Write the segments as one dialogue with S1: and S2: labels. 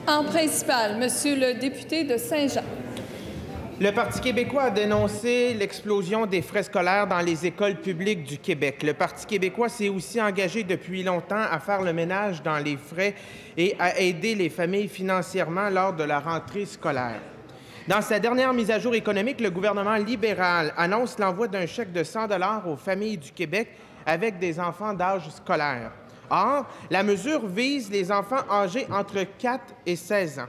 S1: En principal, Monsieur le député de Saint-Jean.
S2: Le Parti québécois a dénoncé l'explosion des frais scolaires dans les écoles publiques du Québec. Le Parti québécois s'est aussi engagé depuis longtemps à faire le ménage dans les frais et à aider les familles financièrement lors de la rentrée scolaire. Dans sa dernière mise à jour économique, le gouvernement libéral annonce l'envoi d'un chèque de 100 $ aux familles du Québec avec des enfants d'âge scolaire. Or, la mesure vise les enfants âgés entre 4 et 16 ans.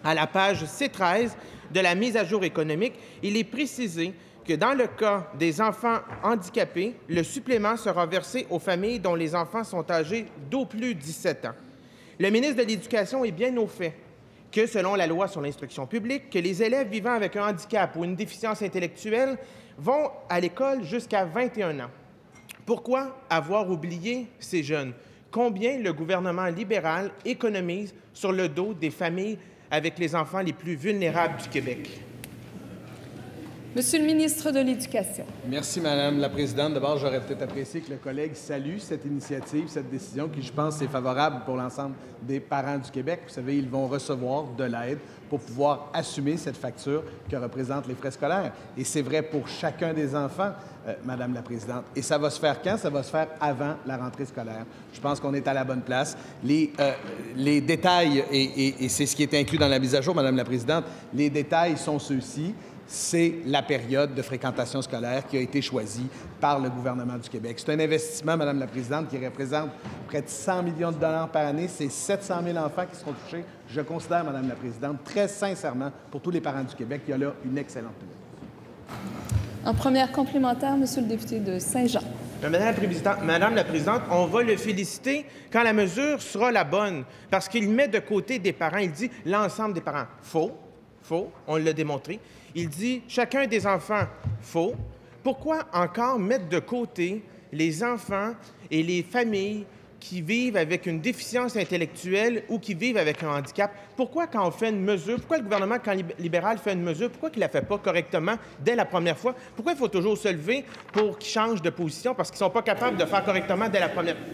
S2: À la page C13 de la mise à jour économique, il est précisé que dans le cas des enfants handicapés, le supplément sera versé aux familles dont les enfants sont âgés d'au plus 17 ans. Le ministre de l'Éducation est bien au fait que, selon la loi sur l'instruction publique, que les élèves vivant avec un handicap ou une déficience intellectuelle vont à l'école jusqu'à 21 ans. Pourquoi avoir oublié ces jeunes? Combien le gouvernement libéral économise sur le dos des familles avec les enfants les plus vulnérables du Québec?
S1: Monsieur le ministre de l'Éducation.
S3: Merci, Madame la Présidente. D'abord, j'aurais peut-être apprécié que le collègue salue cette initiative, cette décision qui, je pense, est favorable pour l'ensemble des parents du Québec. Vous savez, ils vont recevoir de l'aide pour pouvoir assumer cette facture que représentent les frais scolaires. Et c'est vrai pour chacun des enfants, Madame la Présidente. Et ça va se faire quand? Ça va se faire avant la rentrée scolaire. Je pense qu'on est à la bonne place. Les détails, et c'est ce qui est inclus dans la mise à jour, Madame la Présidente, les détails sont ceux-ci. C'est la période de fréquentation scolaire qui a été choisie par le gouvernement du Québec. C'est un investissement, Madame la Présidente, qui représente près de 100 millions de dollars par année. C'est 700 000 enfants qui seront touchés. Je considère, Madame la Présidente, très sincèrement, pour tous les parents du Québec, qu'il y a là une excellente nouvelle.
S1: En première complémentaire, Monsieur le député de Saint-Jean.
S2: Madame la Présidente, on va le féliciter quand la mesure sera la bonne, parce qu'il met de côté des parents, il dit l'ensemble des parents. Faux, on l'a démontré. Il dit chacun des enfants. Faux. Pourquoi encore mettre de côté les enfants et les familles qui vivent avec une déficience intellectuelle ou qui vivent avec un handicap? Pourquoi, quand on fait une mesure, pourquoi le gouvernement, quand libéral fait une mesure, pourquoi il ne la fait pas correctement dès la première fois? Pourquoi il faut toujours se lever pour qu'ils changent de position? Parce qu'ils ne sont pas capables de faire correctement dès la première fois.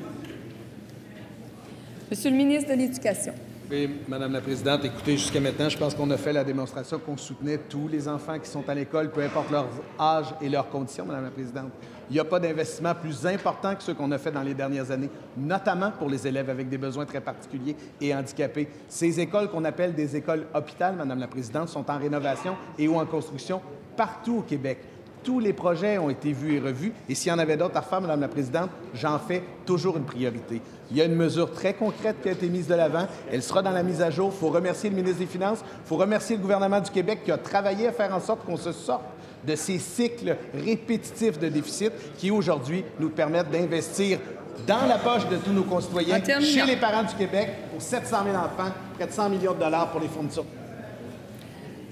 S1: Monsieur le ministre de l'Éducation.
S3: Oui, Madame la Présidente, écoutez, jusqu'à maintenant, je pense qu'on a fait la démonstration qu'on soutenait tous les enfants qui sont à l'école, peu importe leur âge et leurs conditions, Madame la Présidente. Il n'y a pas d'investissement plus important que ceux qu'on a fait dans les dernières années, notamment pour les élèves avec des besoins très particuliers et handicapés. Ces écoles qu'on appelle des écoles hôpital, Madame la Présidente, sont en rénovation et ou en construction partout au Québec. Tous les projets ont été vus et revus. Et s'il y en avait d'autres à faire, Madame la Présidente, j'en fais toujours une priorité. Il y a une mesure très concrète qui a été mise de l'avant. Elle sera dans la mise à jour. Il faut remercier le ministre des Finances. Il faut remercier le gouvernement du Québec qui a travaillé à faire en sorte qu'on se sorte de ces cycles répétitifs de déficit qui, aujourd'hui, nous permettent d'investir dans la poche de tous nos concitoyens, chez les parents du Québec, pour 700 000 enfants, près de 100 millions de dollars pour les fournitures.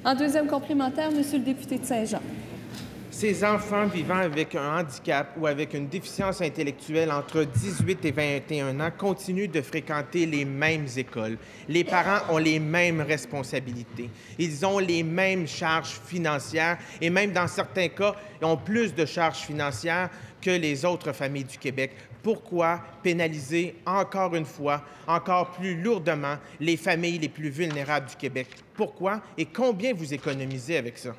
S1: En deuxième complémentaire, Monsieur le député de Saint-Jean.
S2: Ces enfants vivant avec un handicap ou avec une déficience intellectuelle entre 18 et 21 ans continuent de fréquenter les mêmes écoles. Les parents ont les mêmes responsabilités. Ils ont les mêmes charges financières et même dans certains cas, ils ont plus de charges financières que les autres familles du Québec. Pourquoi pénaliser encore une fois, encore plus lourdement, les familles les plus vulnérables du Québec? Pourquoi et combien vous économisez avec ça?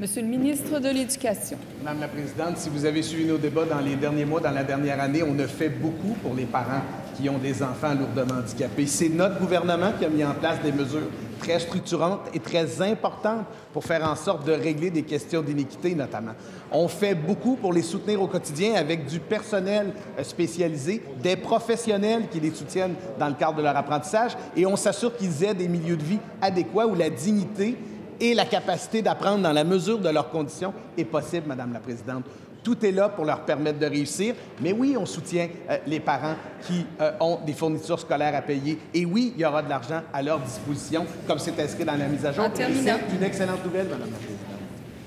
S1: Monsieur le ministre de l'Éducation.
S3: Madame la Présidente, si vous avez suivi nos débats dans les derniers mois, dans la dernière année, on a fait beaucoup pour les parents qui ont des enfants lourdement handicapés. C'est notre gouvernement qui a mis en place des mesures très structurantes et très importantes pour faire en sorte de régler des questions d'inéquité, notamment. On fait beaucoup pour les soutenir au quotidien avec du personnel spécialisé, des professionnels qui les soutiennent dans le cadre de leur apprentissage, et on s'assure qu'ils aient des milieux de vie adéquats où la dignité et la capacité d'apprendre dans la mesure de leurs conditions est possible, Madame la Présidente. Tout est là pour leur permettre de réussir. Mais oui, on soutient les parents qui ont des fournitures scolaires à payer. Et oui, il y aura de l'argent à leur disposition, comme c'est inscrit dans la mise à jour. C'est une excellente nouvelle, Madame la Présidente.